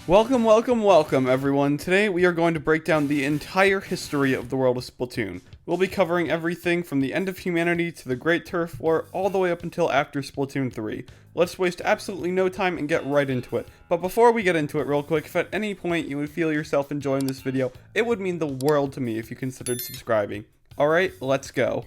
Welcome everyone. Today we are going to break down the entire history of the world of Splatoon. We'll be covering everything from the end of humanity to the Great Turf War all the way up until after Splatoon 3. Let's waste absolutely no time and get right into it. But before we get into it real quick, if at any point you would feel yourself enjoying this video, it would mean the world to me if you considered subscribing. Alright, let's go.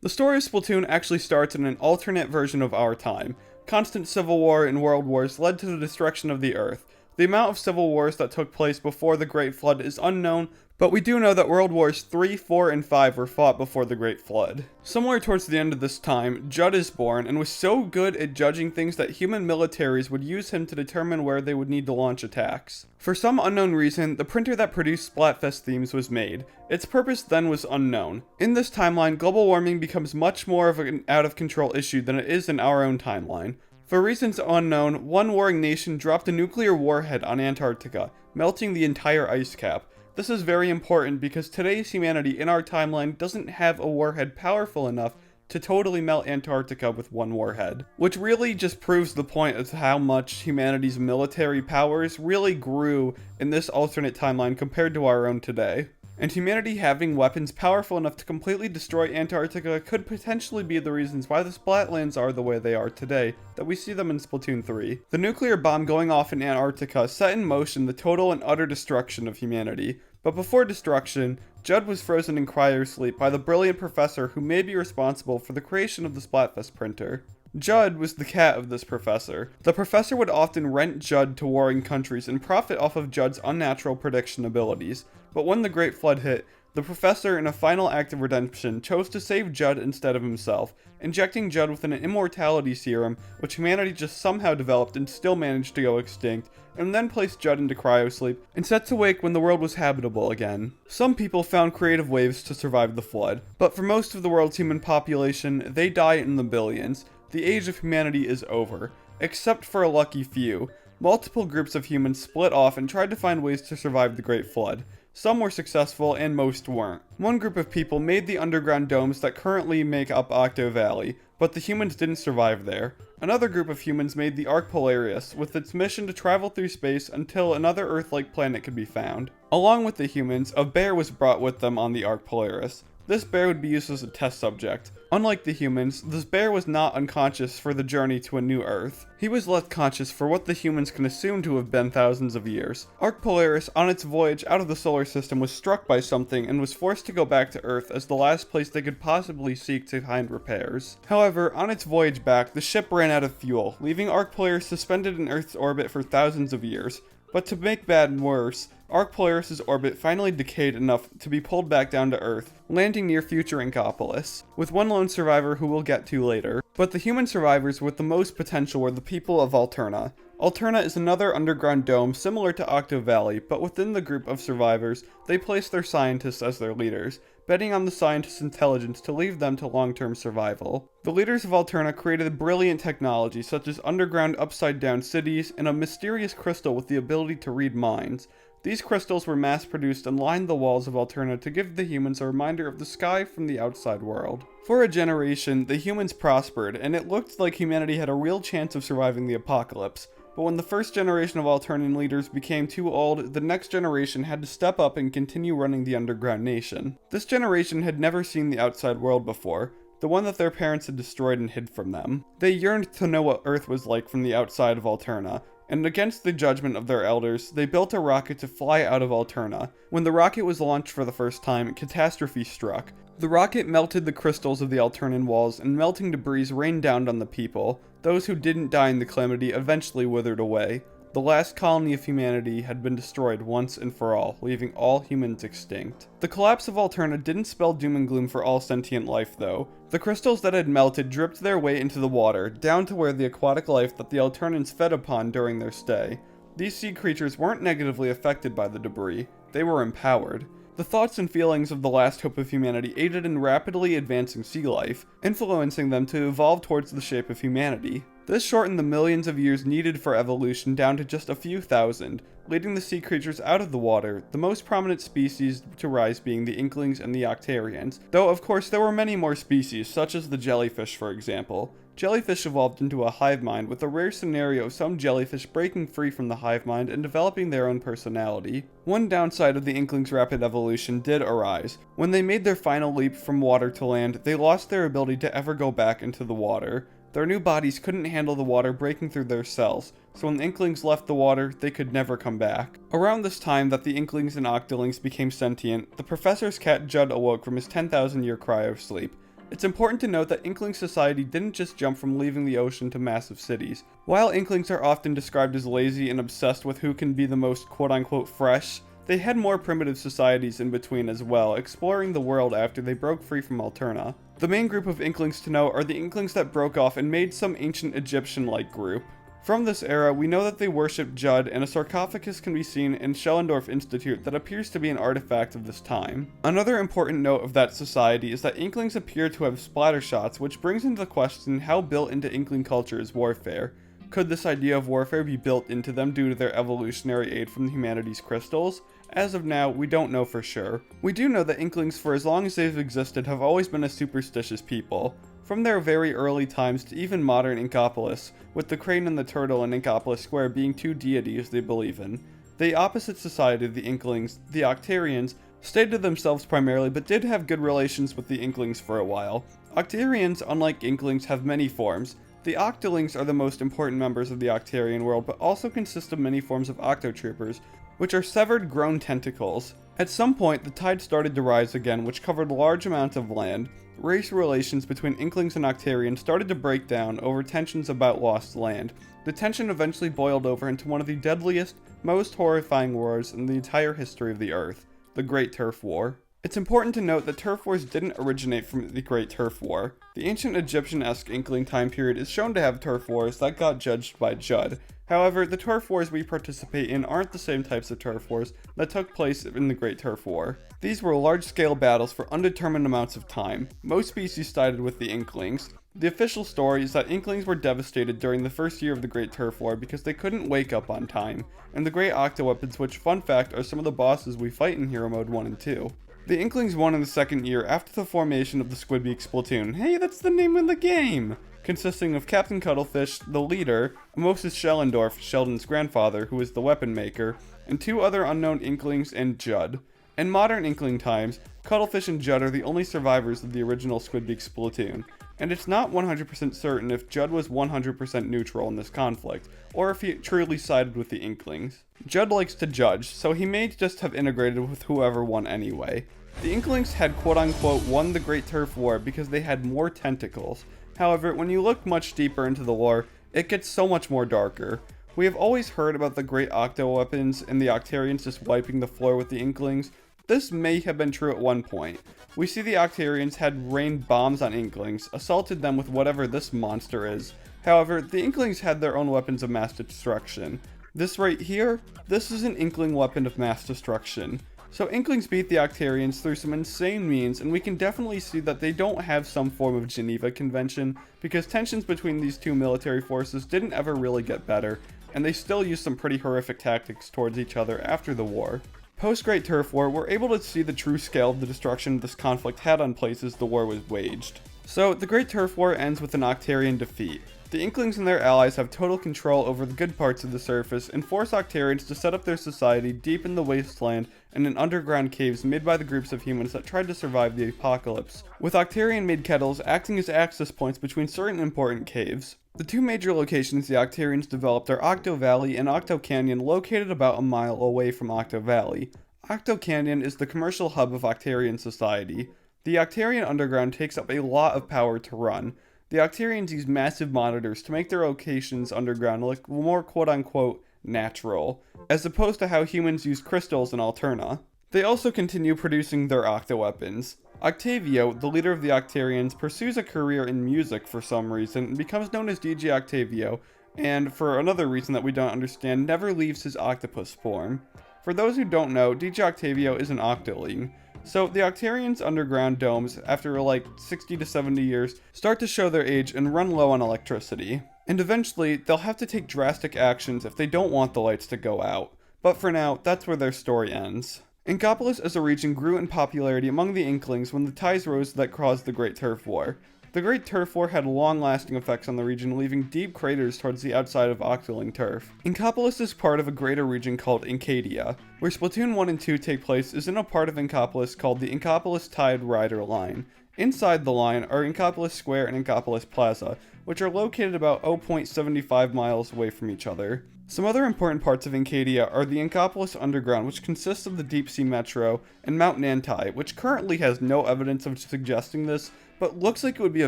The story of Splatoon actually starts in an alternate version of our time. Constant civil war and world wars led to the destruction of the Earth. The amount of civil wars that took place before the Great Flood is unknown, but we do know that World Wars 3, 4, and 5 were fought before the Great Flood. Somewhere towards the end of this time, Judd is born and was so good at judging things that human militaries would use him to determine where they would need to launch attacks. For some unknown reason, the printer that produced Splatfest themes was made. Its purpose then was unknown. In this timeline, global warming becomes much more of an out-of-control issue than it is in our own timeline. For reasons unknown, one warring nation dropped a nuclear warhead on Antarctica, melting the entire ice cap. This is very important because today's humanity in our timeline doesn't have a warhead powerful enough to totally melt Antarctica with one warhead. Which really just proves the point of how much humanity's military powers really grew in this alternate timeline compared to our own today. And humanity having weapons powerful enough to completely destroy Antarctica could potentially be the reasons why the Splatlands are the way they are today, that we see them in Splatoon 3. The nuclear bomb going off in Antarctica set in motion the total and utter destruction of humanity. But before destruction, Judd was frozen in cryosleep by the brilliant professor who may be responsible for the creation of the Splatfest printer. Judd was the cat of this professor. The professor would often rent Judd to warring countries and profit off of Judd's unnatural prediction abilities. But when the Great Flood hit, the professor, in a final act of redemption, chose to save Judd instead of himself, injecting Judd with an immortality serum, which humanity just somehow developed and still managed to go extinct, and then placed Judd into cryosleep, and set to wake when the world was habitable again. Some people found creative ways to survive the flood, but for most of the world's human population, they die in the billions. The age of humanity is over, except for a lucky few. Multiple groups of humans split off and tried to find ways to survive the Great Flood. Some were successful and most weren't. One group of people made the underground domes that currently make up Octo Valley, but the humans didn't survive there. Another group of humans made the Arc Polaris, with its mission to travel through space until another Earth-like planet could be found. Along with the humans, a bear was brought with them on the Arc Polaris. This bear would be used as a test subject. Unlike the humans, this bear was not unconscious for the journey to a new Earth. He was left conscious for what the humans can assume to have been thousands of years. Arc Polaris, on its voyage out of the solar system, was struck by something and was forced to go back to Earth as the last place they could possibly seek to find repairs. However, on its voyage back, the ship ran out of fuel, leaving Arc Polaris suspended in Earth's orbit for thousands of years. But to make bad worse, Arc Polaris' orbit finally decayed enough to be pulled back down to Earth, landing near future Inkopolis, with one lone survivor who we'll get to later. But the human survivors with the most potential were the people of Alterna. Alterna is another underground dome similar to Octo Valley, but within the group of survivors, they place their scientists as their leaders, betting on the scientists' intelligence to leave them to long-term survival. The leaders of Alterna created brilliant technology such as underground upside-down cities and a mysterious crystal with the ability to read minds. These crystals were mass-produced and lined the walls of Alterna to give the humans a reminder of the sky from the outside world. For a generation, the humans prospered, and it looked like humanity had a real chance of surviving the apocalypse. But when the first generation of Alternan leaders became too old, the next generation had to step up and continue running the underground nation. This generation had never seen the outside world before, the one that their parents had destroyed and hid from them. They yearned to know what Earth was like from the outside of Alterna, and against the judgment of their elders, they built a rocket to fly out of Alterna. When the rocket was launched for the first time, catastrophe struck. The rocket melted the crystals of the Alternan walls, and melting debris rained down on the people. Those who didn't die in the calamity eventually withered away. The last colony of humanity had been destroyed once and for all, leaving all humans extinct. The collapse of Alterna didn't spell doom and gloom for all sentient life, though. The crystals that had melted dripped their way into the water, down to where the aquatic life that the Alternans fed upon during their stay. These sea creatures weren't negatively affected by the debris, they were empowered. The thoughts and feelings of the last hope of humanity aided in rapidly advancing sea life, influencing them to evolve towards the shape of humanity. This shortened the millions of years needed for evolution down to just a few thousand, leading the sea creatures out of the water, the most prominent species to rise being the Inklings and the Octarians, though of course there were many more species, such as the jellyfish for example. jellyfish evolved into a hive mind, with a rare scenario of some jellyfish breaking free from the hive mind and developing their own personality. One downside of the Inklings' rapid evolution did arise. When they made their final leap from water to land, they lost their ability to ever go back into the water. Their new bodies couldn't handle the water breaking through their cells, so when the Inklings left the water, they could never come back. Around this time that the Inklings and Octolings became sentient, the professor's cat Judd awoke from his 10,000-year cryo-sleep. It's important to note that Inkling society didn't just jump from leaving the ocean to massive cities. While Inklings are often described as lazy and obsessed with who can be the most quote-unquote fresh, they had more primitive societies in between as well, exploring the world after they broke free from Alterna. The main group of Inklings to know are the Inklings that broke off and made some ancient Egyptian-like group. From this era, we know that they worshipped Judd, and a sarcophagus can be seen in Schellendorf Institute that appears to be an artifact of this time. Another important note of that society is that Inklings appear to have splatter shots, which brings into question how built into Inkling culture is warfare. Could this idea of warfare be built into them due to their evolutionary aid from humanity's crystals? As of now, we don't know for sure. We do know that Inklings, for as long as they've existed, have always been a superstitious people. From their very early times to even modern Inkopolis, with the crane and the turtle in Inkopolis Square being two deities they believe in. The opposite society of the Inklings, the Octarians, stayed to themselves primarily but did have good relations with the Inklings for a while. Octarians, unlike Inklings, have many forms. The Octolings are the most important members of the Octarian world, but also consist of many forms of Octotroopers, which are severed grown tentacles. At some point, the tide started to rise again, which covered large amounts of land. Race relations between Inklings and Octarians started to break down over tensions about lost land. The tension eventually boiled over into one of the deadliest, most horrifying wars in the entire history of the Earth, the Great Turf War. It's important to note that turf wars didn't originate from the Great Turf War. The ancient Egyptian-esque Inkling time period is shown to have turf wars that got judged by Judd. However, the turf wars we participate in aren't the same types of turf wars that took place in the Great Turf War. These were large-scale battles for undetermined amounts of time. Most species sided with the Inklings. The official story is that Inklings were devastated during the first year of the Great Turf War because they couldn't wake up on time, and the Great Octo-Weapons, which, fun fact, are some of the bosses we fight in Hero Mode 1 and 2. The Inklings won in the second year after the formation of the Squid Splatoon. Hey, that's the name of the game! Consisting of Captain Cuttlefish, the leader, Moses Schellendorf, Sheldon's grandfather, who is the weapon maker, and two other unknown Inklings and Judd. In modern Inkling times, Cuttlefish and Judd are the only survivors of the original Squid Splatoon, and it's not 100% certain if Judd was 100% neutral in this conflict, or if he truly sided with the Inklings. Judd likes to judge, so he may just have integrated with whoever won anyway. The Inklings had quote-unquote won the Great Turf War because they had more tentacles. However, when you look much deeper into the lore, it gets so much more darker. We have always heard about the Great Octo Weapons and the Octarians just wiping the floor with the Inklings. This may have been true at one point. We see the Octarians had rained bombs on Inklings, assaulted them with whatever this monster is. However, the Inklings had their own weapons of mass destruction. This right here, this is an Inkling weapon of mass destruction. So Inklings beat the Octarians through some insane means, and we can definitely see that they don't have some form of Geneva Convention, because tensions between these two military forces didn't ever really get better, and they still use some pretty horrific tactics towards each other after the war. Post-Great Turf War, we're able to see the true scale of the destruction this conflict had on places the war was waged. So, the Great Turf War ends with an Octarian defeat. The Inklings and their allies have total control over the good parts of the surface and force Octarians to set up their society deep in the wasteland and in underground caves made by the groups of humans that tried to survive the apocalypse, with Octarian-made kettles acting as access points between certain important caves. The two major locations the Octarians developed are Octo Valley and Octo Canyon, located about a mile away from Octo Valley. Octo Canyon is the commercial hub of Octarian society. The Octarian underground takes up a lot of power to run. The Octarians use massive monitors to make their locations underground look more quote-unquote natural, as opposed to how humans use crystals in Alterna. They also continue producing their octo-weapons. Octavio, the leader of the Octarians, pursues a career in music for some reason and becomes known as DJ Octavio, and for another reason that we don't understand, never leaves his octopus form. For those who don't know, DJ Octavio is an octoling. So the Octarians' underground domes, after like 60 to 70 years, start to show their age and run low on electricity. And eventually, they'll have to take drastic actions if they don't want the lights to go out. But for now, that's where their story ends. Inkopolis as a region grew in popularity among the Inklings when the ties rose that caused the Great Turf War. The Great Turf War had long-lasting effects on the region, leaving deep craters towards the outside of Octoling turf. Inkopolis is part of a greater region called Inkadia. Where Splatoon 1 and 2 take place is in a part of Inkopolis called the Inkopolis Tide Rider Line. Inside the line are Inkopolis Square and Inkopolis Plaza, which are located about 0.75 miles away from each other. Some other important parts of Inkadia are the Inkopolis Underground, which consists of the Deep Sea Metro, and Mount Nantai, which currently has no evidence of suggesting this, but looks like it would be a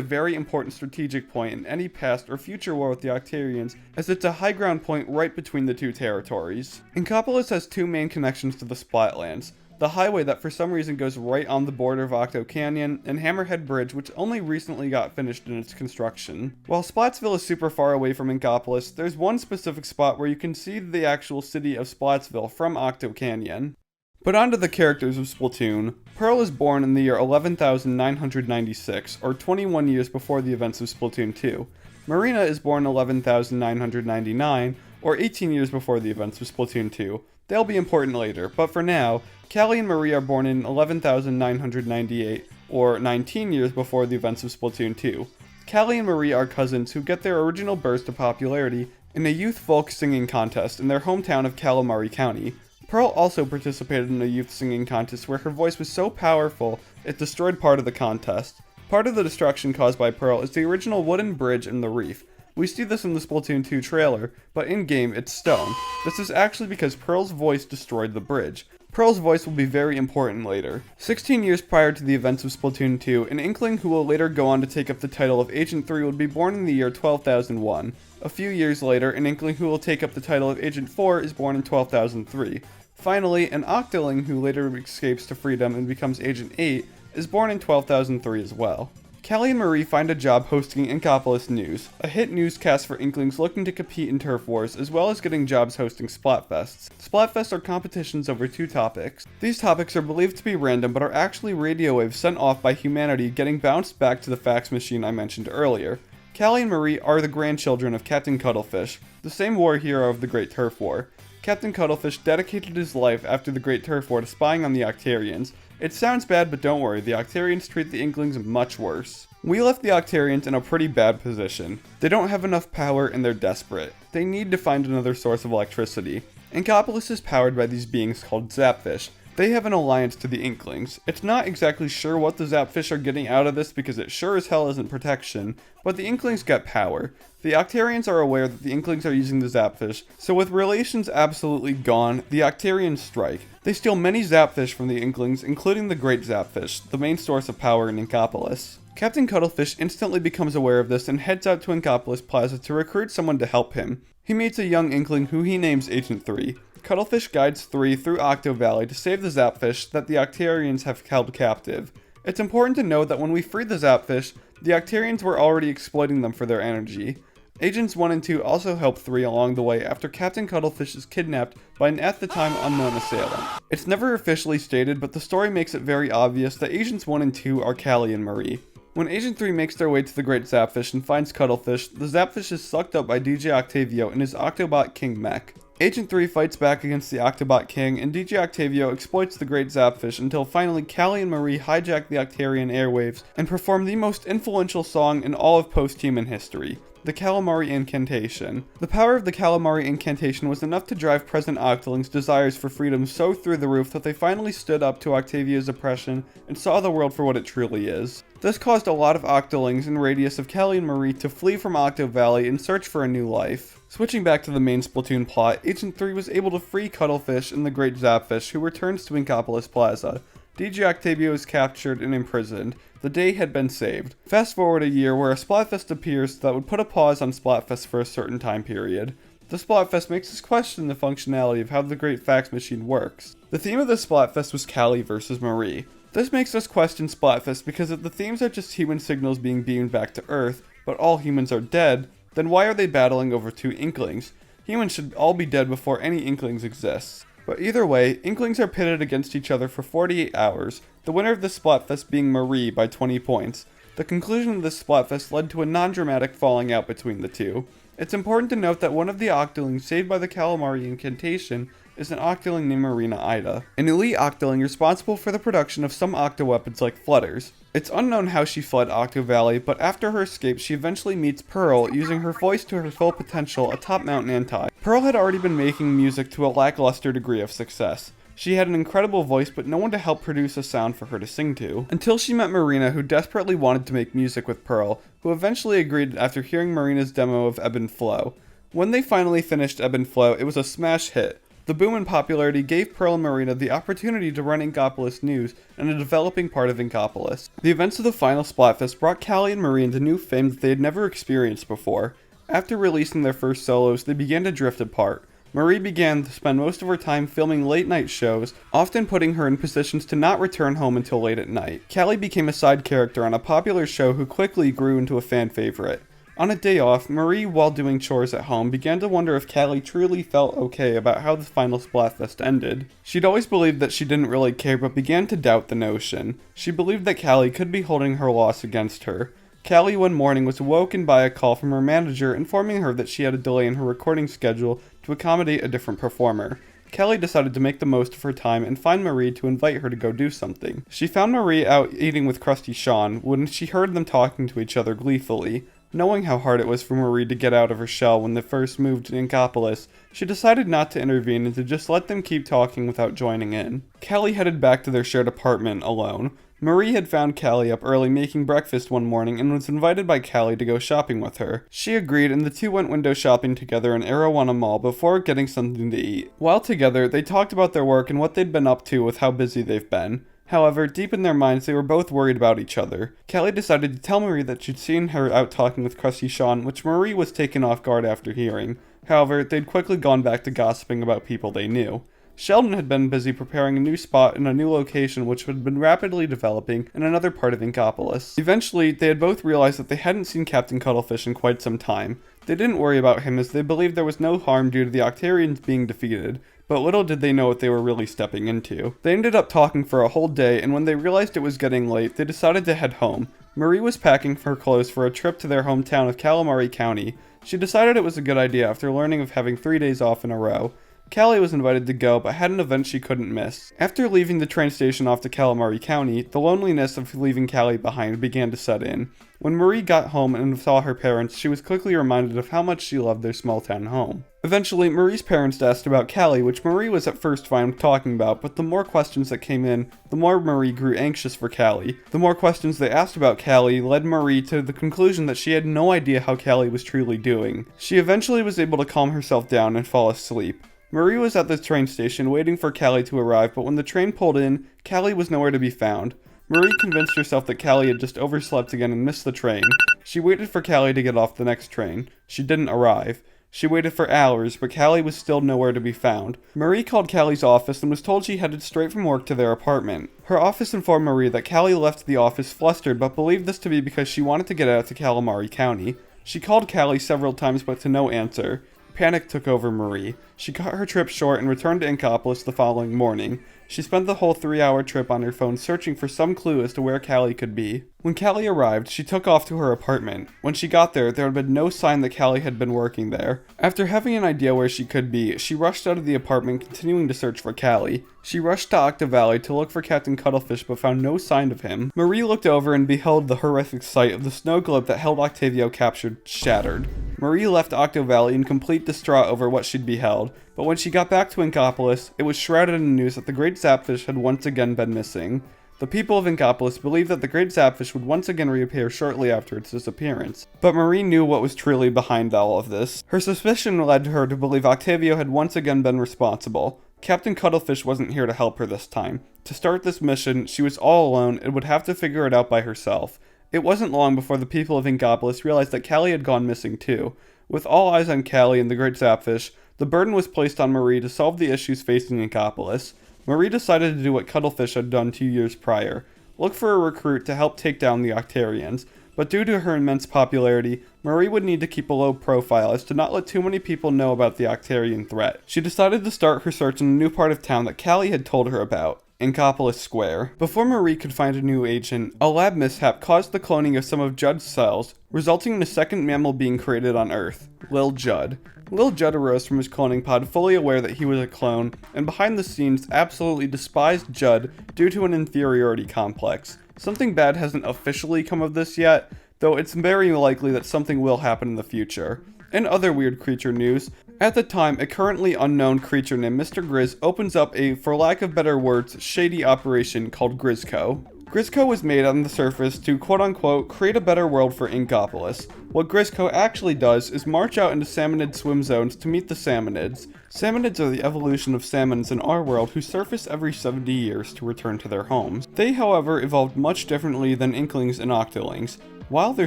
very important strategic point in any past or future war with the Octarians, as it's a high ground point right between the two territories. Inkopolis has two main connections to the Splatlands: the highway that for some reason goes right on the border of Octo Canyon, and Hammerhead Bridge, which only recently got finished in its construction. While Splatsville is super far away from Inkopolis, there's one specific spot where you can see the actual city of Splatsville from Octo Canyon. But onto the characters of Splatoon. Pearl is born in the year 11,996, or 21 years before the events of Splatoon 2. Marina is born 11,999, or 18 years before the events of Splatoon 2. They'll be important later, but for now, Callie and Marie are born in 11,998, or 19 years before the events of Splatoon 2. Callie and Marie are cousins who get their original burst of popularity in a youth folk singing contest in their hometown of Calamari County. Pearl also participated in a youth singing contest where her voice was so powerful it destroyed part of the contest. Part of the destruction caused by Pearl is the original wooden bridge in the reef. We see this in the Splatoon 2 trailer, but in-game it's stone. This is actually because Pearl's voice destroyed the bridge. Pearl's voice will be very important later. 16 years prior to the events of Splatoon 2, an Inkling who will later go on to take up the title of Agent 3 would be born in the year 12,001. A few years later, an Inkling who will take up the title of Agent 4 is born in 12,003. Finally, an Octoling who later escapes to freedom and becomes Agent 8 is born in 12,003 as well. Callie and Marie find a job hosting Inkopolis News, a hit newscast for Inklings looking to compete in turf wars, as well as getting jobs hosting Splatfests. Splatfests are competitions over two topics. These topics are believed to be random, but are actually radio waves sent off by humanity getting bounced back to the fax machine I mentioned earlier. Callie and Marie are the grandchildren of Captain Cuttlefish, the same war hero of the Great Turf War. Captain Cuttlefish dedicated his life after the Great Turf War to spying on the Octarians. It sounds bad, but don't worry, the Octarians treat the Inklings much worse. We left the Octarians in a pretty bad position. They don't have enough power and they're desperate. They need to find another source of electricity. Inkopolis is powered by these beings called Zapfish. They have an alliance to the Inklings. It's not exactly sure what the Zapfish are getting out of this because it sure as hell isn't protection, but the Inklings get power. The Octarians are aware that the Inklings are using the Zapfish, so with relations absolutely gone, the Octarians strike. They steal many Zapfish from the Inklings, including the Great Zapfish, the main source of power in Inkopolis. Captain Cuttlefish instantly becomes aware of this and heads out to Inkopolis Plaza to recruit someone to help him. He meets a young Inkling who he names Agent 3. Cuttlefish guides 3 through Octo Valley to save the Zapfish that the Octarians have held captive. It's important to note that when we freed the Zapfish, the Octarians were already exploiting them for their energy. Agents 1 and 2 also help 3 along the way after Captain Cuttlefish is kidnapped by an at the time unknown assailant. It's never officially stated, but the story makes it very obvious that Agents 1 and 2 are Callie and Marie. When Agent 3 makes their way to the Great Zapfish and finds Cuttlefish, the Zapfish is sucked up by DJ Octavio in his Octobot King mech. Agent 3 fights back against the Octobot King, and DJ Octavio exploits the Great Zapfish until finally Callie and Marie hijack the Octarian airwaves and perform the most influential song in all of post-human history, the Calamari Inkantation. The power of the Calamari Inkantation was enough to drive present Octolings' desires for freedom so through the roof that they finally stood up to Octavio's oppression and saw the world for what it truly is. This caused a lot of Octolings in radius of Callie and Marie to flee from Octo Valley and search for a new life. Switching back to the main Splatoon plot, Agent 3 was able to free Cuttlefish and the Great Zapfish, who returns to Inkopolis Plaza. DJ Octavio is captured and imprisoned. The day had been saved. Fast forward a year where a Splatfest appears that would put a pause on Splatfest for a certain time period. The Splatfest makes us question the functionality of how the Great Fax Machine works. The theme of the Splatfest was Callie versus Marie. This makes us question Splatfest because if the themes are just human signals being beamed back to Earth, but all humans are dead, then why are they battling over 2 Inklings? Humans should all be dead before any Inklings exists. But either way, Inklings are pitted against each other for 48 hours, the winner of the Splatfest being Marie by 20 points. The conclusion of this Splatfest led to a non-dramatic falling out between the two. It's important to note that one of the Octolings saved by the Calamari Inkantation is an Octoling named Marina Ida, an elite Octoling responsible for the production of some Octo weapons like flutters. It's unknown how she fled Octo Valley, but after her escape she eventually meets Pearl, using her voice to her full potential atop Mount Anti. Pearl had already been making music to a lackluster degree of success. She had an incredible voice, but no one to help produce a sound for her to sing to. Until she met Marina, who desperately wanted to make music with Pearl, who eventually agreed after hearing Marina's demo of Ebb and Flow. When they finally finished Ebb and Flow, it was a smash hit. The boom in popularity gave Pearl and Marina the opportunity to run Inkopolis news and a developing part of Inkopolis. The events of the final Splatfest brought Callie and Marie into new fame that they had never experienced before. After releasing their first solos, they began to drift apart. Marie began to spend most of her time filming late-night shows, often putting her in positions to not return home until late at night. Callie became a side character on a popular show who quickly grew into a fan favorite. On a day off, Marie, while doing chores at home, began to wonder if Callie truly felt okay about how the final Splatfest ended. She'd always believed that she didn't really care, but began to doubt the notion. She believed that Callie could be holding her loss against her. Callie one morning was awoken by a call from her manager informing her that she had a delay in her recording schedule to accommodate a different performer. Callie decided to make the most of her time and find Marie to invite her to go do something. She found Marie out eating with Krusty Sean when she heard them talking to each other gleefully. Knowing how hard it was for Marie to get out of her shell when they first moved to Inkopolis, she decided not to intervene and to just let them keep talking without joining in. Callie headed back to their shared apartment alone. Marie had found Callie up early making breakfast one morning and was invited by Callie to go shopping with her. She agreed and the two went window shopping together in Arowana Mall before getting something to eat. While together, they talked about their work and what they'd been up to with how busy they've been. However, deep in their minds, they were both worried about each other. Callie decided to tell Marie that she'd seen her out talking with Krusty Sean, which Marie was taken off guard after hearing. However, they'd quickly gone back to gossiping about people they knew. Sheldon had been busy preparing a new spot in a new location which had been rapidly developing in another part of Inkopolis. Eventually, they had both realized that they hadn't seen Captain Cuttlefish in quite some time. They didn't worry about him as they believed there was no harm due to the Octarians being defeated, but little did they know what they were really stepping into. They ended up talking for a whole day, and when they realized it was getting late, they decided to head home. Marie was packing her clothes for a trip to their hometown of Calamari County. She decided it was a good idea after learning of having 3 days off in a row. Callie was invited to go, but had an event she couldn't miss. After leaving the train station off to Calamari County, the loneliness of leaving Callie behind began to set in. When Marie got home and saw her parents, she was quickly reminded of how much she loved their small town home. Eventually, Marie's parents asked about Callie, which Marie was at first fine talking about, but the more questions that came in, the more Marie grew anxious for Callie. The more questions they asked about Callie led Marie to the conclusion that she had no idea how Callie was truly doing. She eventually was able to calm herself down and fall asleep. Marie was at the train station waiting for Callie to arrive, but when the train pulled in, Callie was nowhere to be found. Marie convinced herself that Callie had just overslept again and missed the train. She waited for Callie to get off the next train. She didn't arrive. She waited for hours, but Callie was still nowhere to be found. Marie called Callie's office and was told she headed straight from work to their apartment. Her office informed Marie that Callie left the office flustered, but believed this to be because she wanted to get out to Calamari County. She called Callie several times, but to no answer. Panic took over Marie. She cut her trip short and returned to Inkopolis the following morning. She spent the whole 3-hour trip on her phone searching for some clue as to where Callie could be. When Callie arrived, she took off to her apartment. When she got there had been no sign that Callie had been working there. After having an idea where she could be, she rushed out of the apartment, continuing to search for Callie. She rushed to Octo Valley to look for Captain Cuttlefish, but found no sign of him. Marie looked over and beheld the horrific sight of the snow globe that held Octavio captured shattered. Marie left Octo Valley in complete distraught over what she'd beheld, but when she got back to Inkopolis, it was shrouded in news that the Great Zapfish had once again been missing. The people of Inkopolis believed that the Great Zapfish would once again reappear shortly after its disappearance. But Marie knew what was truly behind all of this. Her suspicion led her to believe Octavio had once again been responsible. Captain Cuttlefish wasn't here to help her this time. To start this mission, she was all alone and would have to figure it out by herself. It wasn't long before the people of Inkopolis realized that Callie had gone missing too. With all eyes on Callie and the Great Zapfish, the burden was placed on Marie to solve the issues facing Inkopolis. Marie decided to do what Cuttlefish had done 2 years prior, look for a recruit to help take down the Octarians, but due to her immense popularity, Marie would need to keep a low profile as to not let too many people know about the Octarian threat. She decided to start her search in a new part of town that Callie had told her about. Inkopolis Square. Before Marie could find a new agent, a lab mishap caused the cloning of some of Judd's cells, resulting in a second mammal being created on Earth, Lil Judd. Lil Judd arose from his cloning pod fully aware that he was a clone, and behind the scenes absolutely despised Judd due to an inferiority complex. Something bad hasn't officially come of this yet, though it's very likely that something will happen in the future. In other weird creature news, at the time, a currently unknown creature named Mr. Grizz opens up a, for lack of better words, shady operation called Grizzco. Grizzco was made on the surface to quote-unquote create a better world for Inkopolis. What Grizzco actually does is march out into Salmonid swim zones to meet the Salmonids. Salmonids are the evolution of salmons in our world who surface every 70 years to return to their homes. They, however, evolved much differently than Inklings and Octolings. While they're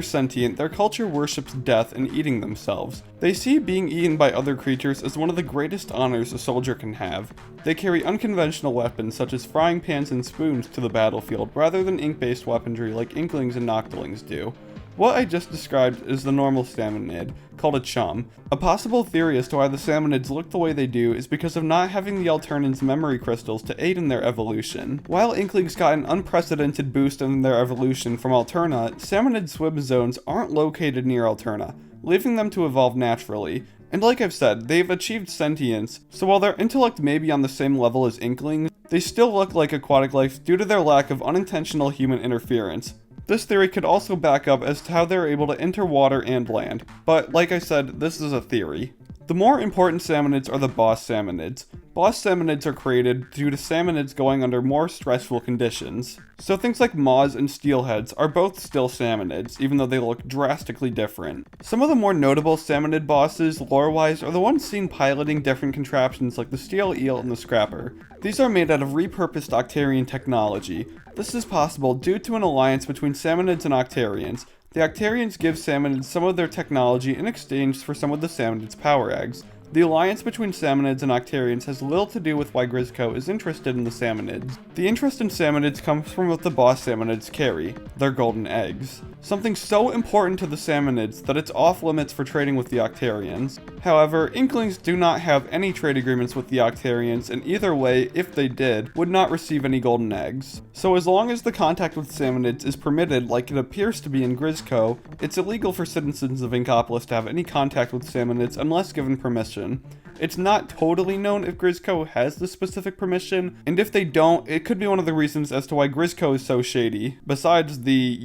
sentient, their culture worships death and eating themselves. They see being eaten by other creatures as one of the greatest honors a soldier can have. They carry unconventional weapons such as frying pans and spoons to the battlefield rather than ink-based weaponry like Inklings and Octolings do. What I just described is the normal Salmonid, called a chum. A possible theory as to why the Salmonids look the way they do is because of not having the Alternan's memory crystals to aid in their evolution. While Inklings got an unprecedented boost in their evolution from Alterna, Salmonid swim zones aren't located near Alterna, leaving them to evolve naturally. And like I've said, they've achieved sentience, so while their intellect may be on the same level as Inklings, they still look like aquatic life due to their lack of unintentional human interference. This theory could also back up as to how they're able to enter water and land, but like I said, this is a theory. The more important Salmonids are the boss Salmonids. Boss Salmonids are created due to Salmonids going under more stressful conditions. So things like Maws and Steelheads are both still Salmonids, even though they look drastically different. Some of the more notable Salmonid bosses, lore-wise, are the ones seen piloting different contraptions like the Steel Eel and the Scrapper. These are made out of repurposed Octarian technology. This is possible due to an alliance between Salmonids and Octarians. The Octarians give Salmonids some of their technology in exchange for some of the Salmonids' power eggs. The alliance between Salmonids and Octarians has little to do with why Grizzco is interested in the Salmonids. The interest in Salmonids comes from what the boss Salmonids carry, their golden eggs. Something so important to the Salmonids that it's off limits for trading with the Octarians. However, Inklings do not have any trade agreements with the Octarians, and either way, if they did, would not receive any golden eggs. So as long as the contact with Salmonids is permitted like it appears to be in Grizzco, it's illegal for citizens of Inkopolis to have any contact with Salmonids unless given permission. It's not totally known if Grizzco has the specific permission, and if they don't, it could be one of the reasons as to why Grizzco is so shady. Besides the,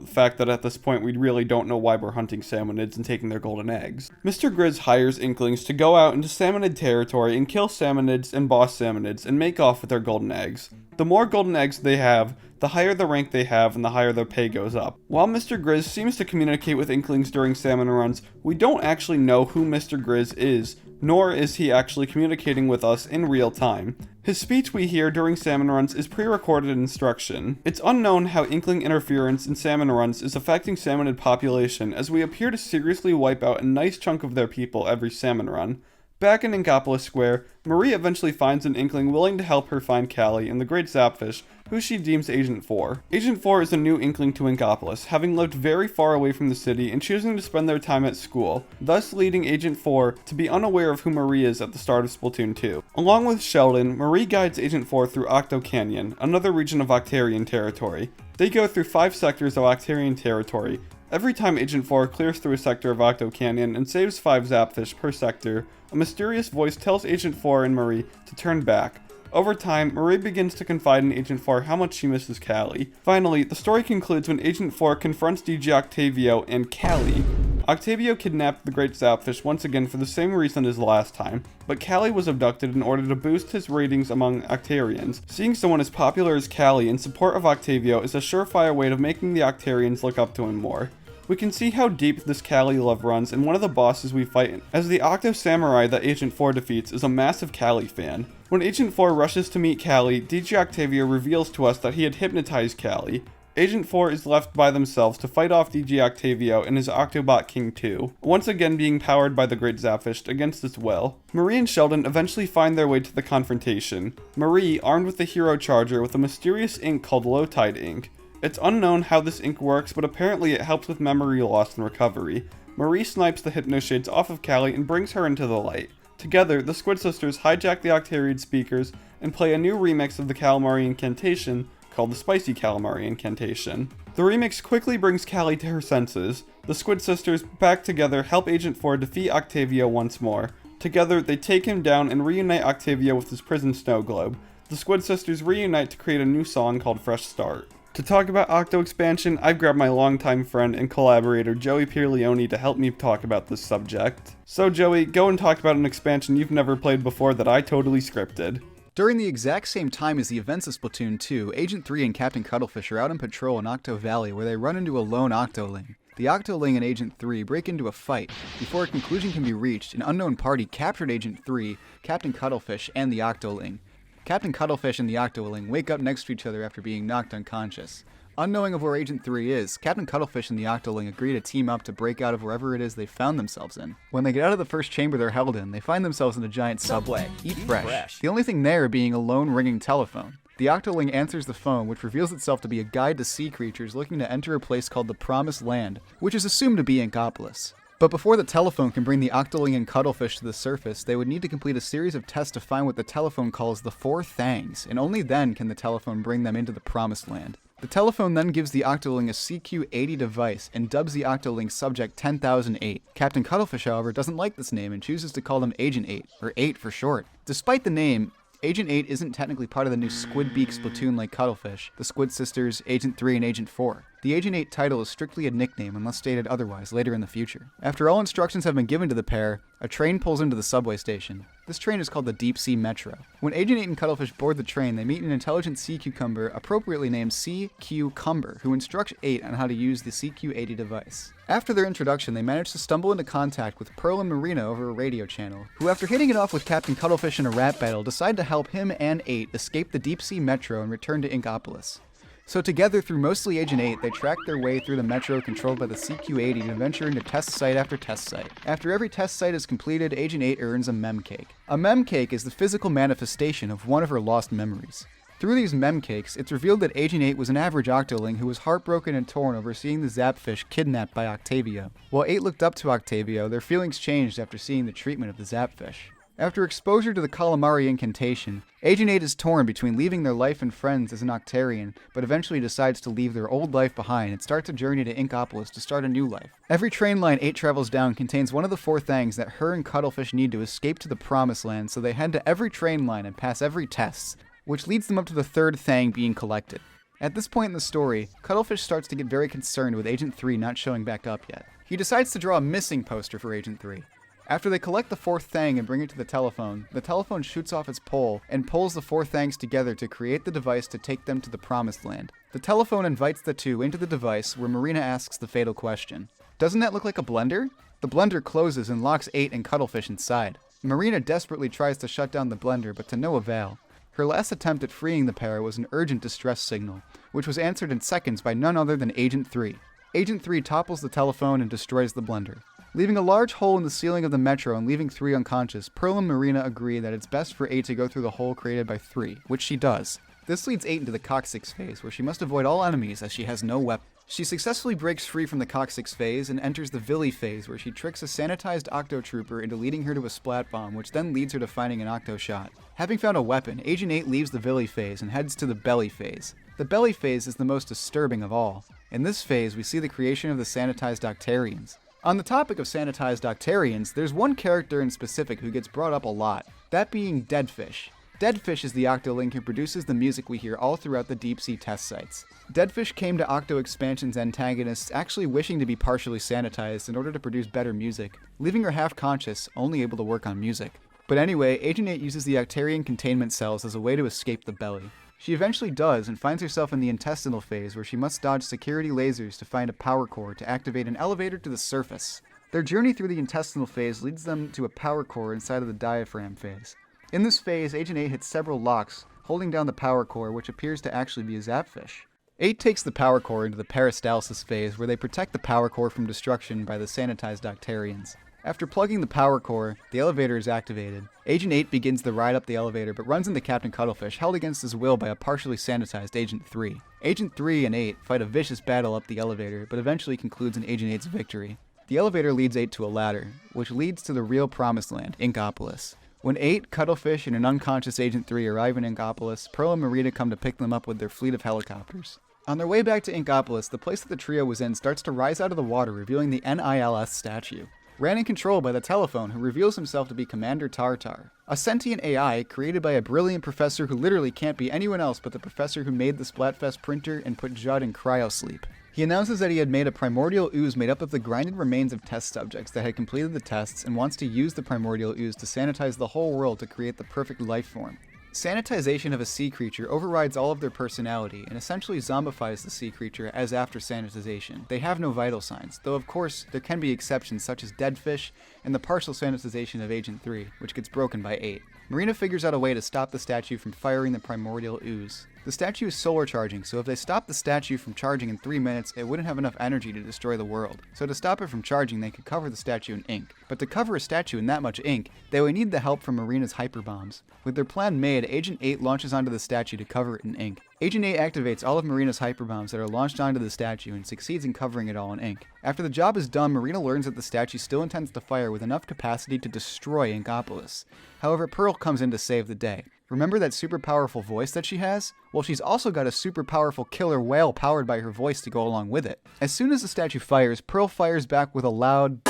fact that at this point we really don't know why we're hunting Salmonids and taking their golden eggs. Mr. Grizz hires Inklings to go out into Salmonid territory and kill Salmonids and boss Salmonids and make off with their golden eggs. The more golden eggs they have, the higher the rank they have and the higher their pay goes up. While Mr. Grizz seems to communicate with Inklings during salmon runs, we don't actually know who Mr. Grizz is, nor is he actually communicating with us in real time. His speech we hear during salmon runs is pre-recorded instruction. It's unknown how Inkling interference in salmon runs is affecting Salmonid population, as we appear to seriously wipe out a nice chunk of their people every salmon run. Back in Inkopolis Square, Marie eventually finds an Inkling willing to help her find Callie and the Great Zapfish, who she deems Agent 4. Agent 4 is a new Inkling to Inkopolis, having lived very far away from the city and choosing to spend their time at school, thus leading Agent 4 to be unaware of who Marie is at the start of Splatoon 2. Along with Sheldon, Marie guides Agent 4 through Octo Canyon, another region of Octarian territory. They go through 5 sectors of Octarian territory. Every time Agent 4 clears through a sector of Octo Canyon and saves 5 Zapfish per sector, a mysterious voice tells Agent 4 and Marie to turn back. Over time, Marie begins to confide in Agent 4 how much she misses Callie. Finally, the story concludes when Agent 4 confronts DJ Octavio and Callie. Octavio kidnapped the Great Zapfish once again for the same reason as last time, but Callie was abducted in order to boost his ratings among Octarians. Seeing someone as popular as Callie in support of Octavio is a surefire way of making the Octarians look up to him more. We can see how deep this Callie love runs in one of the bosses we fight, as the Octo Samurai that Agent 4 defeats is a massive Callie fan. When Agent 4 rushes to meet Callie, DJ Octavio reveals to us that he had hypnotized Callie. Agent 4 is left by themselves to fight off DJ Octavio and his Octobot King 2, once again being powered by the Great Zapfish against its will. Marie and Sheldon eventually find their way to the confrontation. Marie, armed with the Hero Charger with a mysterious ink called Low Tide Ink. It's unknown how this ink works, but apparently it helps with memory loss and recovery. Marie snipes the Hypnoshades off of Callie and brings her into the light. Together, the Squid Sisters hijack the Octarian speakers and play a new remix of the Calamari Inkantation called the Spicy Calamari Inkantation. The remix quickly brings Callie to her senses. The Squid Sisters, back together, help Agent 4 defeat Octavio once more. Together, they take him down and reunite Octavio with his prison snow globe. The Squid Sisters reunite to create a new song called Fresh Start. To talk about Octo Expansion, I've grabbed my longtime friend and collaborator Joey Pierleone to help me talk about this subject. So Joey, go and talk about an expansion you've never played before that I totally scripted. During the exact same time as the events of Splatoon 2, Agent 3 and Captain Cuttlefish are out on patrol in Octo Valley where they run into a lone Octoling. The Octoling and Agent 3 break into a fight. Before a conclusion can be reached, an unknown party captured Agent 3, Captain Cuttlefish, and the Octoling. Captain Cuttlefish and the Octoling wake up next to each other after being knocked unconscious. Unknowing of where Agent 3 is, Captain Cuttlefish and the Octoling agree to team up to break out of wherever it is they found themselves in. When they get out of the first chamber they're held in, they find themselves in a giant subway. Eat fresh. The only thing there being a lone ringing telephone. The Octoling answers the phone, which reveals itself to be a guide to sea creatures looking to enter a place called the Promised Land, which is assumed to be Inkopolis. But before the telephone can bring the Octoling and Cuttlefish to the surface, they would need to complete a series of tests to find what the telephone calls the Four Thangs, and only then can the telephone bring them into the Promised Land. The telephone then gives the Octoling a CQ-80 device and dubs the Octoling Subject 10008. Captain Cuttlefish, however, doesn't like this name and chooses to call them Agent 8, or 8 for short. Despite the name, Agent 8 isn't technically part of the new Squid Beak Splatoon like Cuttlefish, the Squid Sisters, Agent 3, and Agent 4. The Agent 8 title is strictly a nickname unless stated otherwise later in the future. After all instructions have been given to the pair, a train pulls into the subway station. This train is called the Deep Sea Metro. When Agent 8 and Cuttlefish board the train, they meet an intelligent sea cucumber appropriately named Sea Cucumber, who instructs 8 on how to use the CQ-80 device. After their introduction, they manage to stumble into contact with Pearl and Marina over a radio channel, who after hitting it off with Captain Cuttlefish in a rap battle, decide to help him and 8 escape the Deep Sea Metro and return to Inkopolis. So together, through mostly Agent 8, they track their way through the metro controlled by the CQ-80 to venture into test site after test site. After every test site is completed, Agent 8 earns a mem cake. A mem cake is the physical manifestation of one of her lost memories. Through these mem cakes, it's revealed that Agent 8 was an average Octoling who was heartbroken and torn over seeing the Zapfish kidnapped by Octavio. While 8 looked up to Octavio, their feelings changed after seeing the treatment of the Zapfish. After exposure to the Calamari Inkantation, Agent 8 is torn between leaving their life and friends as an Octarian, but eventually decides to leave their old life behind and starts a journey to Inkopolis to start a new life. Every train line 8 travels down contains one of the 4 things that her and Cuttlefish need to escape to the Promised Land, so they head to every train line and pass every test, which leads them up to the 3rd thing being collected. At this point in the story, Cuttlefish starts to get very concerned with Agent 3 not showing back up yet. He decides to draw a missing poster for Agent 3. After they collect the 4th thing and bring it to the telephone shoots off its pole and pulls the 4 things together to create the device to take them to the Promised Land. The telephone invites the two into the device where Marina asks the fatal question. Doesn't that look like a blender? The blender closes and locks 8 and Cuttlefish inside. Marina desperately tries to shut down the blender, but to no avail. Her last attempt at freeing the pair was an urgent distress signal, which was answered in seconds by none other than Agent 3. Agent 3 topples the telephone and destroys the blender. Leaving a large hole in the ceiling of the metro and leaving 3 unconscious, Pearl and Marina agree that it's best for 8 to go through the hole created by 3, which she does. This leads 8 into the coccyx phase, where she must avoid all enemies as she has no weapon. She successfully breaks free from the coccyx phase and enters the Villy phase, where she tricks a sanitized Octo Trooper into leading her to a splat bomb, which then leads her to finding an Octo shot. Having found a weapon, Agent 8 leaves the Villy phase and heads to the Belly phase. The Belly phase is the most disturbing of all. In this phase, we see the creation of the sanitized Octarians. On the topic of sanitized Octarians, there's one character in specific who gets brought up a lot, that being Deadfish. Deadfish is the Octoling who produces the music we hear all throughout the deep sea test sites. Deadfish came to Octo Expansion's antagonists actually wishing to be partially sanitized in order to produce better music, leaving her half-conscious, only able to work on music. But anyway, Agent 8 uses the Octarian containment cells as a way to escape the belly. She eventually does and finds herself in the intestinal phase where she must dodge security lasers to find a power core to activate an elevator to the surface. Their journey through the intestinal phase leads them to a power core inside of the diaphragm phase. In this phase, Agent 8 hits several locks, holding down the power core, which appears to actually be a Zapfish. 8 takes the power core into the peristalsis phase where they protect the power core from destruction by the sanitized Octarians. After plugging the power core, the elevator is activated. Agent 8 begins the ride up the elevator but runs into Captain Cuttlefish, held against his will by a partially sanitized Agent 3. Agent 3 and 8 fight a vicious battle up the elevator, but eventually concludes in Agent 8's victory. The elevator leads 8 to a ladder, which leads to the real promised land, Inkopolis. When 8, Cuttlefish, and an unconscious Agent 3 arrive in Inkopolis, Pearl and Marina come to pick them up with their fleet of helicopters. On their way back to Inkopolis, the place that the trio was in starts to rise out of the water, revealing the NILS statue. Ran in control by the telephone, who reveals himself to be Commander Tartar, a sentient AI created by a brilliant professor who literally can't be anyone else but the professor who made the Splatfest printer and put Judd in cryosleep. He announces that he had made a primordial ooze made up of the grinded remains of test subjects that had completed the tests and wants to use the primordial ooze to sanitize the whole world to create the perfect life form. Sanitization of a sea creature overrides all of their personality and essentially zombifies the sea creature as after sanitization. They have no vital signs, though of course there can be exceptions such as dead fish and the partial sanitization of Agent 3, which gets broken by 8. Marina figures out a way to stop the statue from firing the primordial ooze. The statue is solar charging, so if they stopped the statue from charging in 3 minutes, it wouldn't have enough energy to destroy the world. So to stop it from charging, they could cover the statue in ink. But to cover a statue in that much ink, they would need the help from Marina's hyperbombs. With their plan made, Agent 8 launches onto the statue to cover it in ink. Agent 8 activates all of Marina's hyperbombs that are launched onto the statue and succeeds in covering it all in ink. After the job is done, Marina learns that the statue still intends to fire with enough capacity to destroy Inkopolis. However, Pearl comes in to save the day. Remember that super powerful voice that she has? Well, she's also got a super powerful killer whale powered by her voice to go along with it. As soon as the statue fires, Pearl fires back with a loud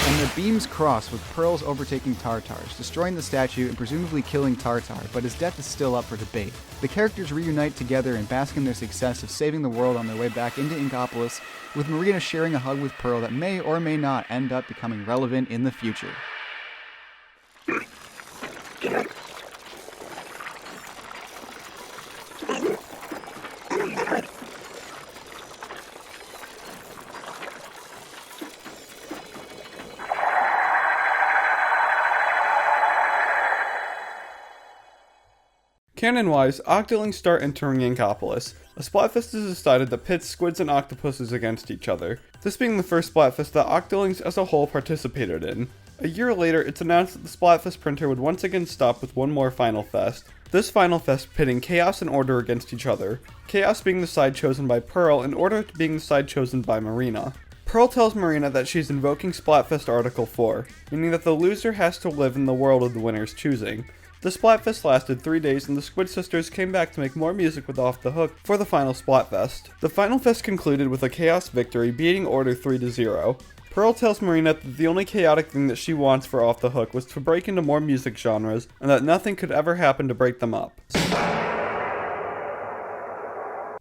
and the beams cross with Pearl's overtaking Tartars, destroying the statue and presumably killing Tartar, but his death is still up for debate. The characters reunite together and bask in their success of saving the world on their way back into Inkopolis, with Marina sharing a hug with Pearl that may or may not end up becoming relevant in the future. Canon-wise, Octolings start entering Inkopolis. A Splatfest is decided that pits squids and octopuses against each other, this being the first Splatfest that Octolings as a whole participated in. A year later, it's announced that the Splatfest printer would once again stop with one more Final Fest. This Final Fest pitting Chaos and Order against each other, Chaos being the side chosen by Pearl and Order being the side chosen by Marina. Pearl tells Marina that she's invoking Splatfest Article 4, meaning that the loser has to live in the world of the winner's choosing. The Splatfest lasted 3 days and the Squid Sisters came back to make more music with Off the Hook for the final Splatfest. The Final Fest concluded with a Chaos victory, beating Order 3-0. Pearl tells Marina that the only chaotic thing that she wants for Off the Hook was to break into more music genres, and that nothing could ever happen to break them up.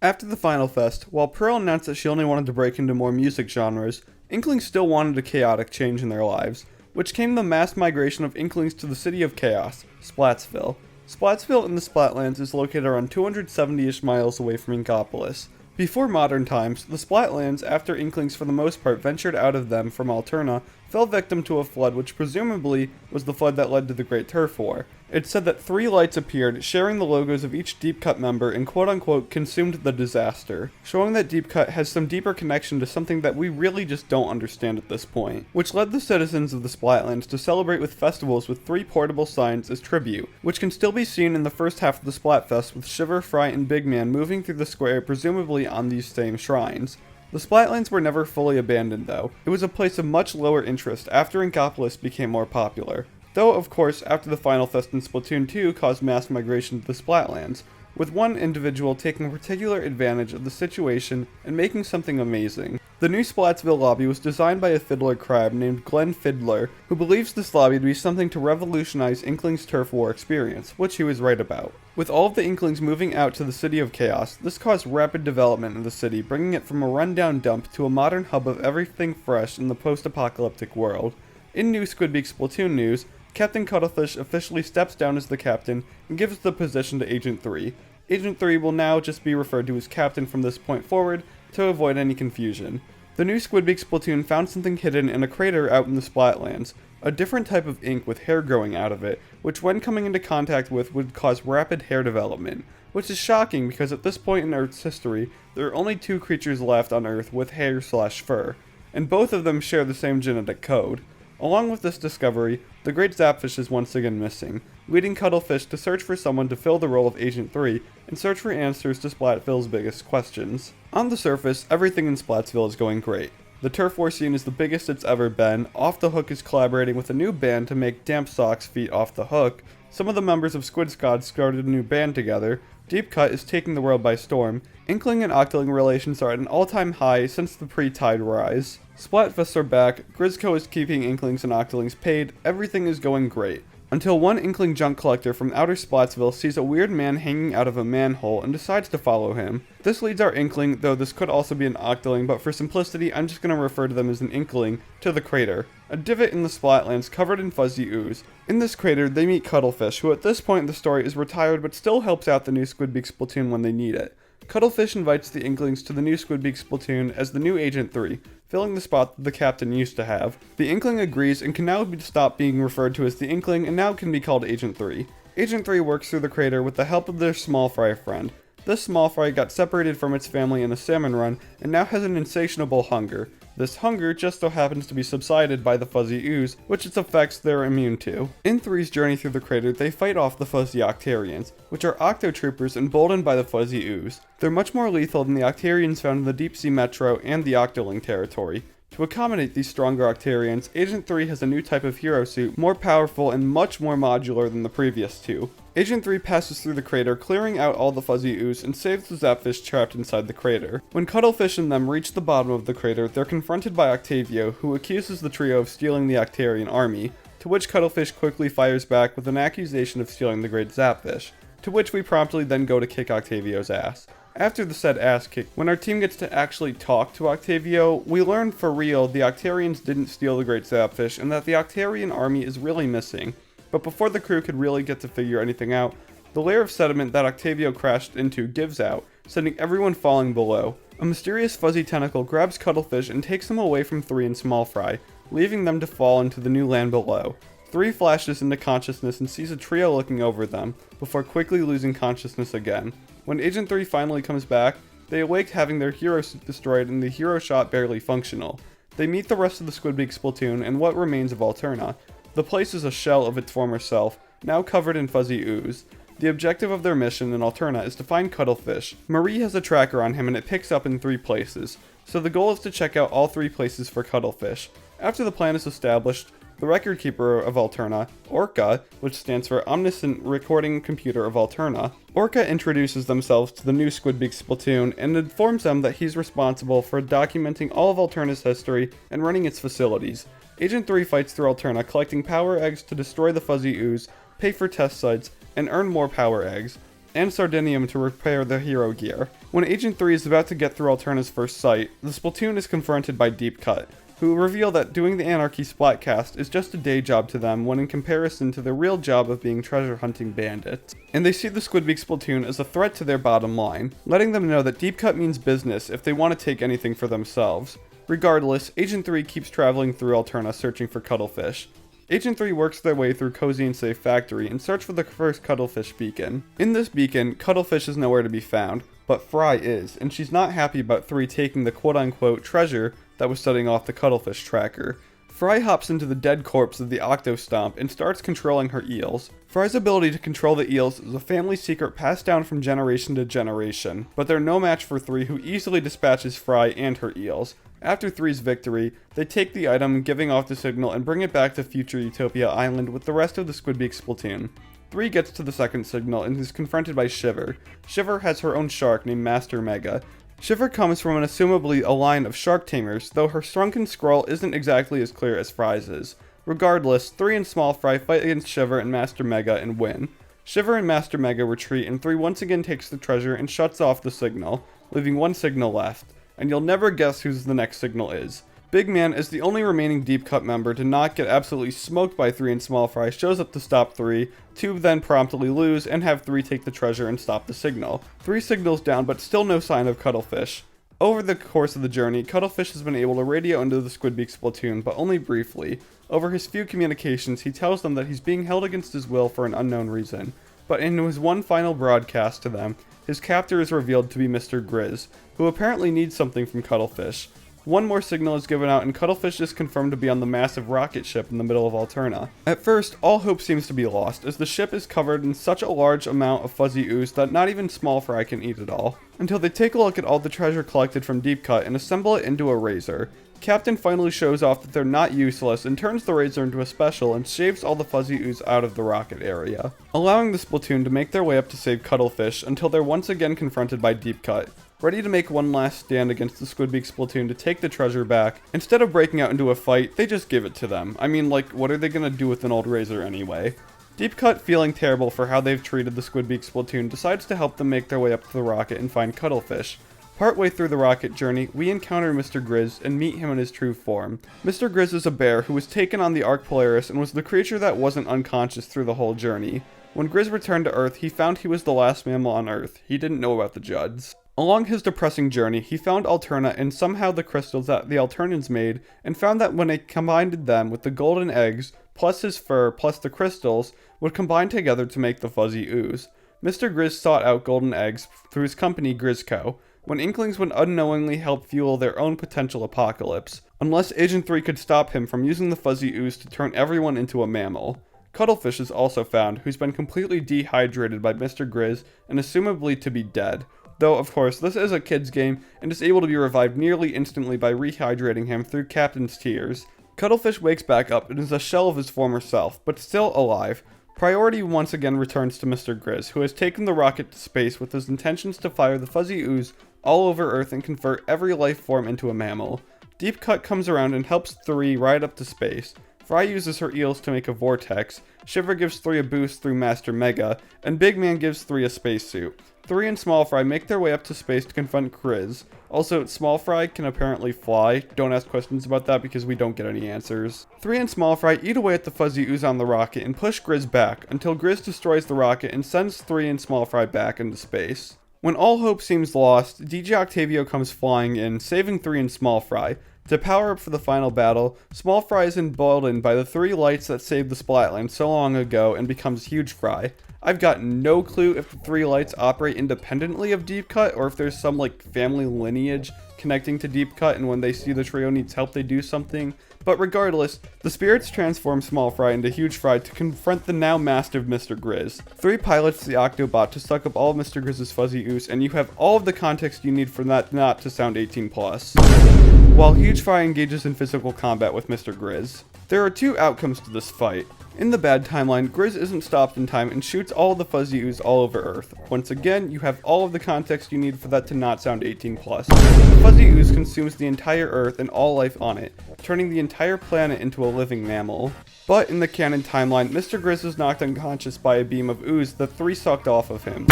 After the Final Fest, while Pearl announced that she only wanted to break into more music genres, Inklings still wanted a chaotic change in their lives, which came the mass migration of Inklings to the city of Chaos, Splatsville. Splatsville in the Splatlands is located around 270-ish miles away from Inkopolis. Before modern times, the Splatlands, after Inklings for the most part ventured out of them from Alterna, fell victim to a flood which presumably was the flood that led to the Great Turf War. It's said that 3 lights appeared, sharing the logos of each Deep Cut member and quote-unquote consumed the disaster, showing that Deep Cut has some deeper connection to something that we really just don't understand at this point, which led the citizens of the Splatlands to celebrate with festivals with 3 portable signs as tribute, which can still be seen in the first half of the Splatfest with Shiver, Fright, and Big Man moving through the square presumably on these same shrines. The Splatlands were never fully abandoned though. It was a place of much lower interest after Inkopolis became more popular. Though, of course, after the Final Fest in Splatoon 2 caused mass migration to the Splatlands, with one individual taking particular advantage of the situation and making something amazing. The new Splatsville lobby was designed by a fiddler crab named Glenn Fiddler, who believes this lobby to be something to revolutionize Inkling's Turf War experience, which he was right about. With all of the Inklings moving out to the City of Chaos, this caused rapid development in the city, bringing it from a rundown dump to a modern hub of everything fresh in the post-apocalyptic world. In new Squidbeak Splatoon news, Captain Cuttlefish officially steps down as the captain and gives the position to Agent 3. Agent 3 will now just be referred to as Captain from this point forward to avoid any confusion. The new Squidbeak Splatoon found something hidden in a crater out in the Splatlands, a different type of ink with hair growing out of it, which when coming into contact with would cause rapid hair development, which is shocking because at this point in Earth's history, there are only 2 creatures left on Earth with hair/fur, and both of them share the same genetic code. Along with this discovery, the Great Zapfish is once again missing. leading Cuttlefish to search for someone to fill the role of Agent 3 and search for answers to Splatfill's biggest questions. On the surface, everything in Splatsville is going great. The turf war scene is the biggest it's ever been, Off the Hook is collaborating with a new band to make Damp Socks feat Off the Hook, some of the members of Squid Squad started a new band together, Deep Cut is taking the world by storm, Inkling and Octoling relations are at an all-time high since the pre-Tide rise. Splatfests are back, Grizz is keeping Inklings and Octolings paid, everything is going great. Until one Inkling junk collector from outer Splatsville sees a weird man hanging out of a manhole and decides to follow him. This leads our Inkling, though this could also be an Octoling, but for simplicity I'm just going to refer to them as an Inkling, to the crater. A divot in the Splatlands covered in fuzzy ooze. In this crater they meet Cuttlefish, who at this point in the story is retired but still helps out the new Squidbeak Splatoon when they need it. Cuttlefish invites the Inklings to the new Squidbeak Splatoon as the new Agent 3, filling the spot that the captain used to have. The Inkling agrees and can now stop being referred to as the Inkling and now can be called Agent 3. Agent 3 works through the crater with the help of their small fry friend. This small fry got separated from its family in a salmon run and now has an insatiable hunger. This hunger just so happens to be subsided by the fuzzy ooze, which its effects they're immune to. In 3's journey through the crater, they fight off the fuzzy Octarians, which are Octo Troopers emboldened by the fuzzy ooze. They're much more lethal than the Octarians found in the Deep Sea Metro and the Octoling territory. To accommodate these stronger Octarians, Agent 3 has a new type of hero suit, more powerful and much more modular than the previous two. Agent 3 passes through the crater, clearing out all the fuzzy ooze and saves the Zapfish trapped inside the crater. When Cuttlefish and them reach the bottom of the crater, they're confronted by Octavio, who accuses the trio of stealing the Octarian army, to which Cuttlefish quickly fires back with an accusation of stealing the great Zapfish, to which we promptly then go to kick Octavio's ass. After the said ass kick, when our team gets to actually talk to Octavio, we learn for real the Octarians didn't steal the great Zapfish and that the Octarian army is really missing. But before the crew could really get to figure anything out, the layer of sediment that Octavio crashed into gives out, sending everyone falling below. A mysterious fuzzy tentacle grabs Cuttlefish and takes them away from 3 and Small Fry, leaving them to fall into the new land below. 3 flashes into consciousness and sees a trio looking over them, before quickly losing consciousness again. When Agent 3 finally comes back, they awake having their hero suit destroyed and the hero shot barely functional. They meet the rest of the Squidbeak Splatoon and what remains of Alterna. The place is a shell of its former self, now covered in fuzzy ooze. The objective of their mission in Alterna is to find Cuttlefish. Marie has a tracker on him and it picks up in 3 places, so the goal is to check out all 3 places for Cuttlefish. After the plan is established, the record keeper of Alterna, Orca, which stands for Omniscient Recording Computer of Alterna, Orca introduces themselves to the new Squidbeak Splatoon and informs them that he's responsible for documenting all of Alterna's history and running its facilities. Agent 3 fights through Alterna, collecting power eggs to destroy the fuzzy ooze, pay for test sites, and earn more power eggs, and Sardinium to repair the hero gear. When Agent 3 is about to get through Alterna's first site, the Splatoon is confronted by Deep Cut, who reveal that doing the Anarchy Splatcast is just a day job to them when in comparison to their real job of being treasure hunting bandits. And they see the Squidbeak Splatoon as a threat to their bottom line, letting them know that Deep Cut means business if they want to take anything for themselves. Regardless, Agent 3 keeps traveling through Alterna searching for Cuttlefish. Agent 3 works their way through Cozy and Safe Factory and search for the first Cuttlefish beacon. In this beacon, Cuttlefish is nowhere to be found, but Fry is, and she's not happy about 3 taking the quote-unquote treasure that was setting off the Cuttlefish tracker. Fry hops into the dead corpse of the Octo Stomp and starts controlling her eels. Fry's ability to control the eels is a family secret passed down from generation to generation, but they're no match for 3, who easily dispatches Fry and her eels. After 3's victory, they take the item, giving off the signal, and bring it back to future Utopia Island with the rest of the Squidbeak Splatoon. 3 gets to the second signal and is confronted by Shiver. Shiver has her own shark named Master Mega. Shiver comes from an assumably a line of shark tamers, though her shrunken scroll isn't exactly as clear as Fry's is. Regardless, 3 and Small Fry fight against Shiver and Master Mega and win. Shiver and Master Mega retreat and 3 once again takes the treasure and shuts off the signal, leaving 1 signal left. And you'll never guess whose the next signal is. Big Man is the only remaining Deep Cut member to not get absolutely smoked by 3 and Small Fry, shows up to stop 3, 2 then promptly lose and have 3 take the treasure and stop the signal. 3 signals down but still no sign of Cuttlefish. Over the course of the journey, Cuttlefish has been able to radio into the Squidbeak Splatoon, but only briefly. Over his few communications, he tells them that he's being held against his will for an unknown reason. But in his one final broadcast to them, his captor is revealed to be Mr. Grizz, who apparently needs something from Cuttlefish. One more signal is given out and Cuttlefish is confirmed to be on the massive rocket ship in the middle of Alterna. At first, all hope seems to be lost, as the ship is covered in such a large amount of fuzzy ooze that not even Small Fry can eat it all. Until they take a look at all the treasure collected from Deep Cut and assemble it into a razor. Captain finally shows off that they're not useless and turns the razor into a special and shaves all the fuzzy ooze out of the rocket area, allowing the Splatoon to make their way up to save Cuttlefish until they're once again confronted by Deep Cut. Ready to make one last stand against the Squidbeak Splatoon to take the treasure back, instead of breaking out into a fight, they just give it to them. I mean, like, what are they gonna do with an old razor anyway? Deep Cut, feeling terrible for how they've treated the Squidbeak Splatoon, decides to help them make their way up to the rocket and find Cuttlefish. Partway through the rocket journey, we encounter Mr. Grizz and meet him in his true form. Mr. Grizz is a bear who was taken on the Arc Polaris and was the creature that wasn't unconscious through the whole journey. When Grizz returned to Earth, he found he was the last mammal on Earth. He didn't know about the Judds. Along his depressing journey, he found Alterna and somehow the crystals that the Alternans made, and found that when they combined them with the golden eggs, plus his fur, plus the crystals, would combine together to make the fuzzy ooze. Mr. Grizz sought out golden eggs through his company Grizz Co., when Inklings would unknowingly help fuel their own potential apocalypse, unless Agent 3 could stop him from using the fuzzy ooze to turn everyone into a mammal. Cuttlefish is also found, who's been completely dehydrated by Mr. Grizz and assumably to be dead, though of course this is a kid's game and is able to be revived nearly instantly by rehydrating him through Captain's tears. Cuttlefish wakes back up and is a shell of his former self, but still alive. Priority once again returns to Mr. Grizz, who has taken the rocket to space with his intentions to fire the fuzzy ooze all over Earth and convert every life form into a mammal. Deep Cut comes around and helps 3 ride up to space. Fry uses her eels to make a vortex, Shiver gives 3 a boost through Master Mega, and Big Man gives 3 a spacesuit. 3 and Small Fry make their way up to space to confront Grizz. Also, Small Fry can apparently fly. Don't ask questions about that because we don't get any answers. 3 and Small Fry eat away at the fuzzy ooze on the rocket and push Grizz back, until Grizz destroys the rocket and sends 3 and Small Fry back into space. When all hope seems lost, DJ Octavio comes flying in, saving 3 and Small Fry. To power up for the final battle, Small Fry is emboldened by the 3 lights that saved the Splatland so long ago and becomes Huge Fry. I've got no clue if the 3 lights operate independently of Deep Cut or if there's some like family lineage connecting to Deep Cut and when they see the trio needs help they do something. But regardless, the spirits transform Small Fry into Huge Fry to confront the now massive Mr. Grizz. 3 pilots the Octobot to suck up all of Mr. Grizz's fuzzy ooze, and you have all of the context you need for that not to sound 18+. While Huge Fry engages in physical combat with Mr. Grizz. There are 2 outcomes to this fight. In the bad timeline, Grizz isn't stopped in time and shoots all of the fuzzy ooze all over Earth. Once again, you have all of the context you need for that to not sound 18+. The fuzzy ooze consumes the entire Earth and all life on it, turning the entire planet into a living mammal. But in the canon timeline, Mr. Grizz is knocked unconscious by a beam of ooze that 3 sucked off of him.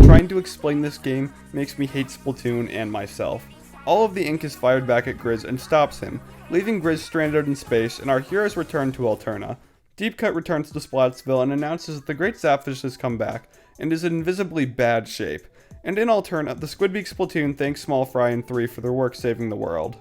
Trying to explain this game makes me hate Splatoon and myself. All of the ink is fired back at Grizz and stops him, leaving Grizz stranded in space, and our heroes return to Alterna. Deep Cut returns to Splatsville and announces that the Great Zapfish has come back, and is in visibly bad shape. And in Alterna, the Squidbeak Splatoon thanks Small Fry and 3 for their work saving the world.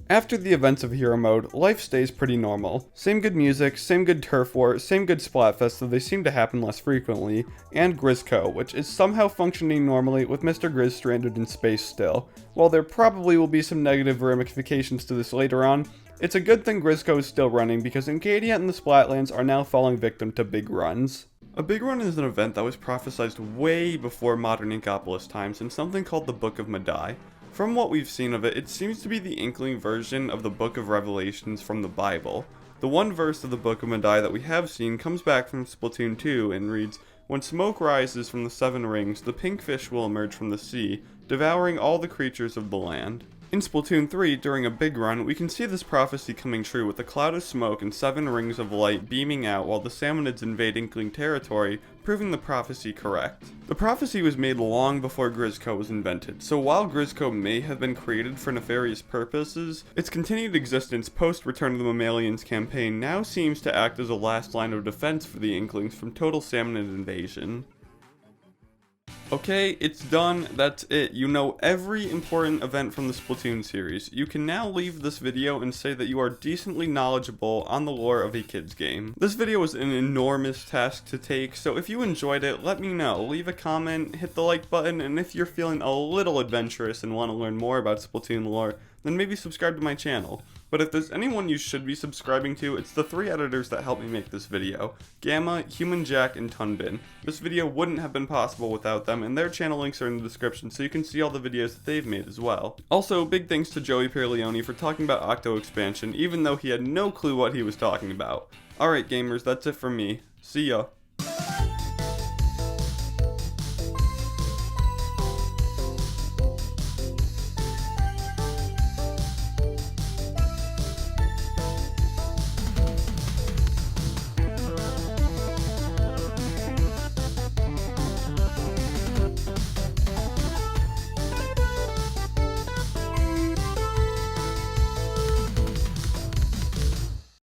After the events of Hero Mode, life stays pretty normal. Same good music, same good turf war, same good Splatfest, though they seem to happen less frequently, and Grizz Co., which is somehow functioning normally with Mr. Grizz stranded in space still. While there probably will be some negative ramifications to this later on, it's a good thing Grizz Co. is still running because Inkadia and the Splatlands are now falling victim to big runs. A big run is an event that was prophesized way before modern Inkopolis times in something called the Book of Madai. From what we've seen of it, it seems to be the Inkling version of the Book of Revelations from the Bible. The one verse of the Book of Madai that we have seen comes back from Splatoon 2 and reads, "When smoke rises from the 7 rings, the pink fish will emerge from the sea, devouring all the creatures of the land." In Splatoon 3, during a big run, we can see this prophecy coming true with a cloud of smoke and 7 rings of light beaming out while the Salmonids invade Inkling territory, proving the prophecy correct. The prophecy was made long before Grizz Co. was invented, so while Grizz Co. may have been created for nefarious purposes, its continued existence post-Return of the Mammalians campaign now seems to act as a last line of defense for the Inklings from total Salmonid invasion. Okay, it's done, that's it. You know every important event from the Splatoon series. You can now leave this video and say that you are decently knowledgeable on the lore of a kid's game. This video was an enormous task to take, so if you enjoyed it, let me know. Leave a comment, hit the like button, and if you're feeling a little adventurous and want to learn more about Splatoon lore, then maybe subscribe to my channel. But if there's anyone you should be subscribing to, it's the 3 editors that helped me make this video: Gamma, Human Jack, and Tunbin. This video wouldn't have been possible without them, and their channel links are in the description so you can see all the videos that they've made as well. Also, big thanks to Joey Pierleone for talking about Octo Expansion, even though he had no clue what he was talking about. Alright gamers, that's it from me. See ya.